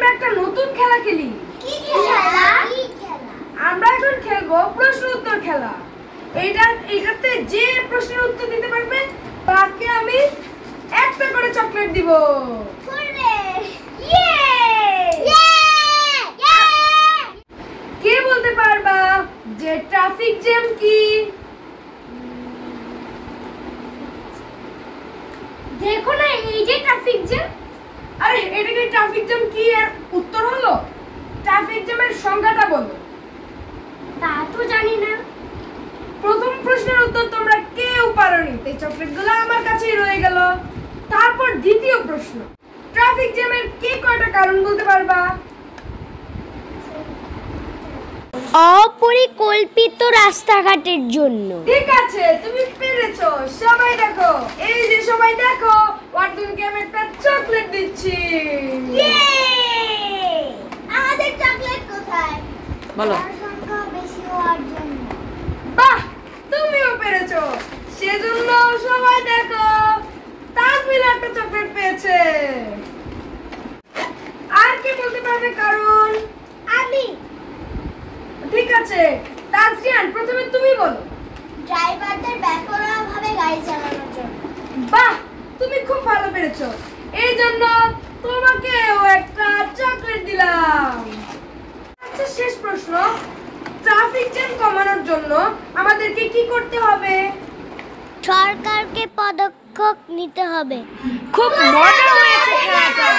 আমরা একটা নতুন খেলা খেলি। কি খেলা? আমরা এখন খেলবো প্রশ্ন উত্তর খেলা। এটাতে যে প্রশ্নের উত্তর দিতে পারবে তাকে আমি একটা করে চকলেট দিব। কে বলতে পারবা যে ট্রাফিক জ্যাম কি? দেখো না, এই যে ট্রাফিক জ্যাম। আরে এটা কি ট্রাফিক জ্যাম কি এর উত্তর হলো? ট্রাফিক জ্যামের সংজ্ঞাটা বলো। তা তো জানি না। প্রথম প্রশ্নের উত্তর তোমরা কেউ পারোনি, এই চকলেটগুলো আমার কাছেই রয়ে গেল। তারপর দ্বিতীয় প্রশ্ন, ট্রাফিক জ্যামের কে কয়টা কারণ বলতে পারবা? অপরিকল্পিত রাস্তাঘাটের জন্য। ঠিক আছে, তুমি পেরেছো। সবাই দেখো, এই যে সবাই দেখো, ওয়ার্ডনকে আমি একটা চকলেট দিচ্ছি। আমাদের চকলেট কোথায়? বলো। সংখ্যা বেশি হওয়ার জন্য। বাহ, তুমিও পেরেছো। সেজন্য সবাই দেখো, তাজমিল একটা চকলেট পেয়েছে। আর কি বলতে পারবে কারণ? আমি। ঠিক আছে, তাজরিয়ান প্রথমে তুমি বলো। ড্রাইভারদের বেপরোয়াভাবে গাড়ি চালানোর জন্য। বাহ, তুমি খুব ভালো পেরেছো। এই জন্য তোমাকেও একটা চকলেট দিলাম। আচ্ছা, শেষ প্রশ্ন, ট্রাফিক জ্যাম কমানোর জন্য আমাদেরকে কি করতে হবে? সরকারকে পদক্ষেপ নিতে হবে। খুব মজা হয়েছে খেলাটা।